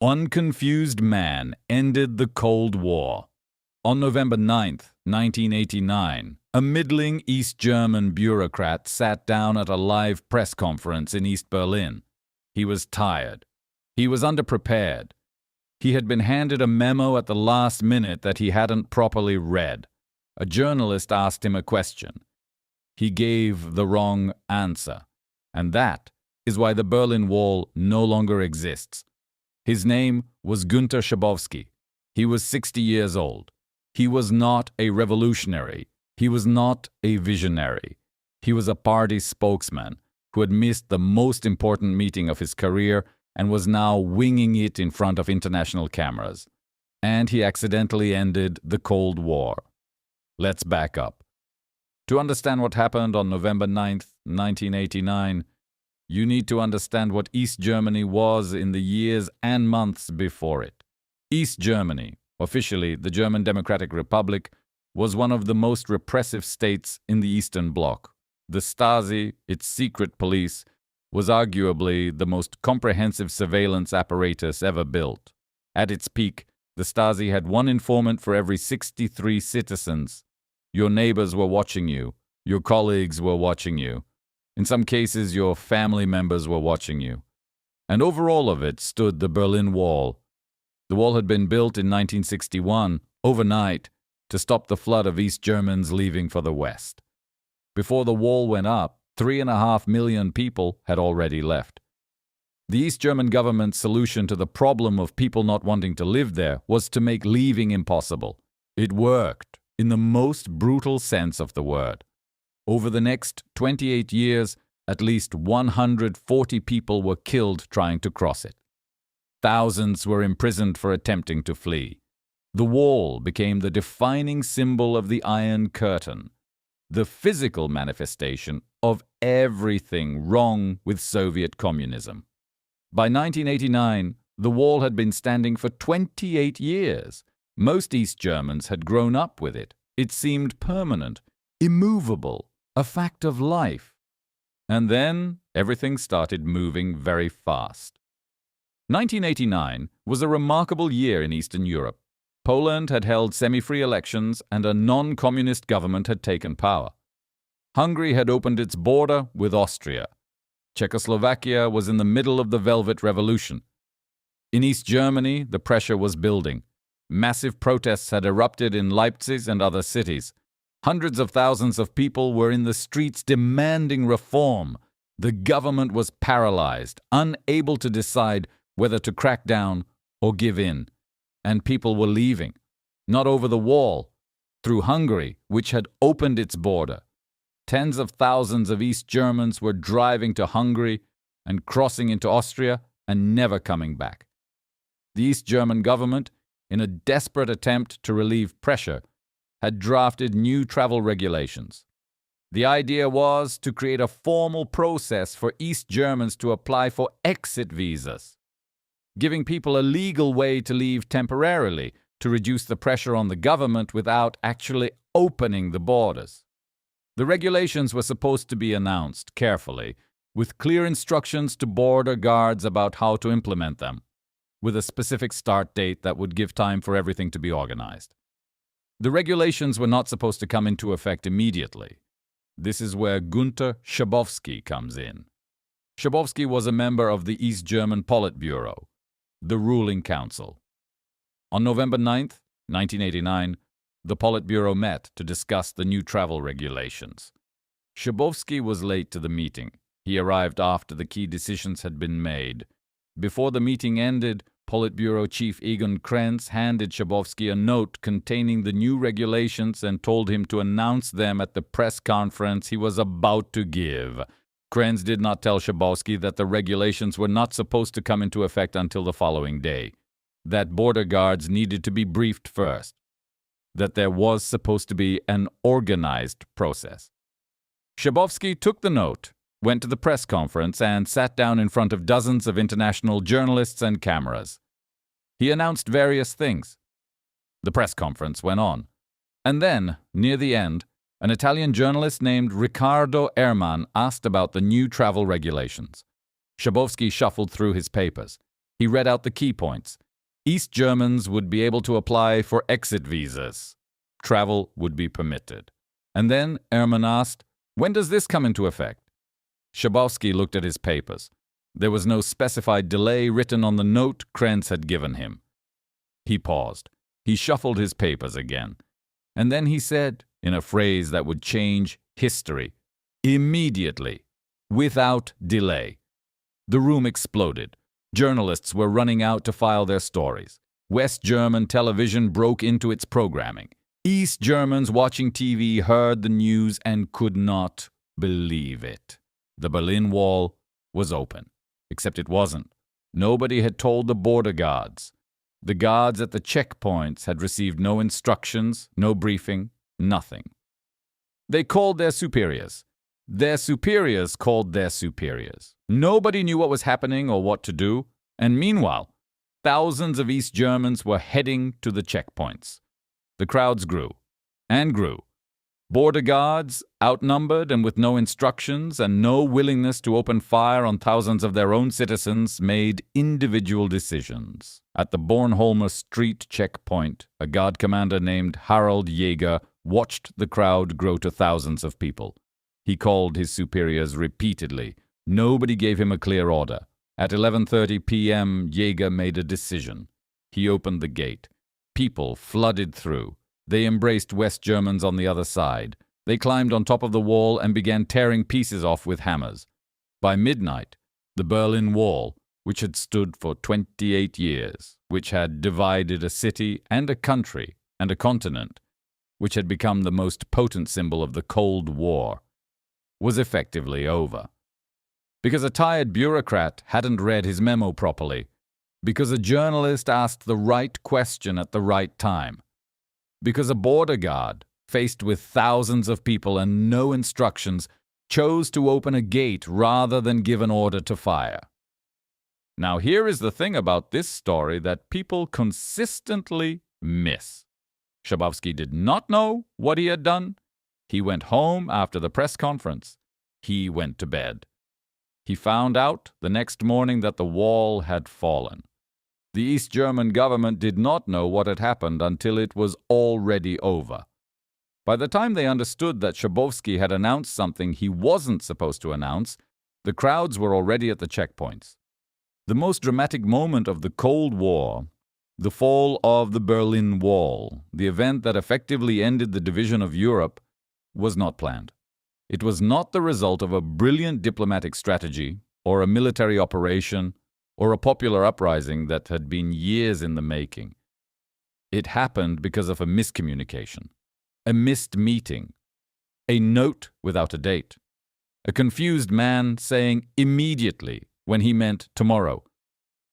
One confused man ended the Cold War. On November 9th, 1989, a middling East German bureaucrat sat down at a live press conference in East Berlin. He was tired. He was underprepared. He had been handed a memo at the last minute that he hadn't properly read. A journalist asked him a question. He gave the wrong answer. And that is why the Berlin Wall no longer exists. His name was Günter Schabowski. He was 60 years old. He was not a revolutionary. He was not a visionary. He was a party spokesman who had missed the most important meeting of his career and was now winging it in front of international cameras. And he accidentally ended the Cold War. Let's back up. To understand what happened on November 9th, 1989, you need to understand what East Germany was in the years and months before it. East Germany, officially the German Democratic Republic, was one of the most repressive states in the Eastern Bloc. The Stasi, its secret police, was arguably the most comprehensive surveillance apparatus ever built. At its peak, the Stasi had one informant for every 63 citizens. Your neighbors were watching you. Your colleagues were watching you. In some cases, your family members were watching you. And over all of it stood the Berlin Wall. The wall had been built in 1961, overnight, to stop the flood of East Germans leaving for the West. Before the wall went up, 3.5 million people had already left. The East German government's solution to the problem of people not wanting to live there was to make leaving impossible. It worked, in the most brutal sense of the word. Over the next 28 years, at least 140 people were killed trying to cross it. Thousands were imprisoned for attempting to flee. The wall became the defining symbol of the Iron Curtain, the physical manifestation of everything wrong with Soviet communism. By 1989, the wall had been standing for 28 years. Most East Germans had grown up with it. It seemed permanent, immovable, a fact of life. And then everything started moving very fast. 1989 was a remarkable year in Eastern Europe. Poland had held semi-free elections and a non-communist government had taken power. Hungary had opened its border with Austria. Czechoslovakia was in the middle of the Velvet Revolution. In East Germany, the pressure was building. Massive protests had erupted in Leipzig and other cities. Hundreds of thousands of people were in the streets demanding reform. The government was paralyzed, unable to decide whether to crack down or give in. And people were leaving, not over the wall, through Hungary, which had opened its border. Tens of thousands of East Germans were driving to Hungary and crossing into Austria and never coming back. The East German government, in a desperate attempt to relieve pressure, had drafted new travel regulations. The idea was to create a formal process for East Germans to apply for exit visas, giving people a legal way to leave temporarily to reduce the pressure on the government without actually opening the borders. The regulations were supposed to be announced carefully, with clear instructions to border guards about how to implement them, with a specific start date that would give time for everything to be organized. The regulations were not supposed to come into effect immediately. This is where Günter Schabowski comes in. Schabowski was a member of the East German Politburo, the ruling council. On November 9th, 1989, the Politburo met to discuss the new travel regulations. Schabowski was late to the meeting. He arrived after the key decisions had been made. Before the meeting ended, Politburo Chief Egon Krenz handed Schabowski a note containing the new regulations and told him to announce them at the press conference he was about to give. Krenz did not tell Schabowski that the regulations were not supposed to come into effect until the following day, that border guards needed to be briefed first, that there was supposed to be an organized process. Schabowski took the note, went to the press conference, and sat down in front of dozens of international journalists and cameras. He announced various things. The press conference went on. And then, near the end, an Italian journalist named Riccardo Erman asked about the new travel regulations. Schabowski shuffled through his papers. He read out the key points. East Germans would be able to apply for exit visas. Travel would be permitted. And then Ehrman asked, "When does this come into effect?" Schabowski looked at his papers. There was no specified delay written on the note Krentz had given him. He paused. He shuffled his papers again. And then he said, in a phrase that would change history, "Immediately, without delay." The room exploded. Journalists were running out to file their stories. West German television broke into its programming. East Germans watching TV heard the news and could not believe it. The Berlin Wall was open. Except it wasn't. Nobody had told the border guards. The guards at the checkpoints had received no instructions, no briefing, nothing. They called their superiors. Their superiors called their superiors. Nobody knew what was happening or what to do, and meanwhile, thousands of East Germans were heading to the checkpoints. The crowds grew and grew. Border guards, outnumbered and with no instructions and no willingness to open fire on thousands of their own citizens, made individual decisions. At the Bornholmer Street checkpoint, a guard commander named Harald Jäger watched the crowd grow to thousands of people. He called his superiors repeatedly. Nobody gave him a clear order. At 11:30 p.m., Jäger made a decision. He opened the gate. People flooded through. They embraced West Germans on the other side. They climbed on top of the wall and began tearing pieces off with hammers. By midnight, the Berlin Wall, which had stood for 28 years, which had divided a city and a country and a continent, which had become the most potent symbol of the Cold War, was effectively over. Because a tired bureaucrat hadn't read his memo properly. Because a journalist asked the right question at the right time. Because a border guard, faced with thousands of people and no instructions, chose to open a gate rather than give an order to fire. Now here is the thing about this story that people consistently miss. Schabowski did not know what he had done. He went home after the press conference. He went to bed. He found out the next morning that the wall had fallen. The East German government did not know what had happened until it was already over. By the time they understood that Schabowski had announced something he wasn't supposed to announce, the crowds were already at the checkpoints. The most dramatic moment of the Cold War, the fall of the Berlin Wall, the event that effectively ended the division of Europe, was not planned. It was not the result of a brilliant diplomatic strategy or a military operation or a popular uprising that had been years in the making. It happened because of a miscommunication, a missed meeting, a note without a date, a confused man saying immediately when he meant tomorrow.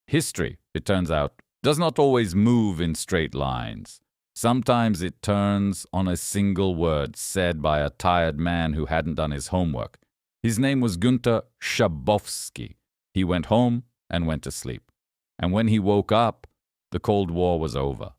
History, it turns out, does not always move in straight lines. Sometimes it turns on a single word said by a tired man who hadn't done his homework. His name was Günther Schabowski. He went home and went to sleep. And when he woke up, the Cold War was over.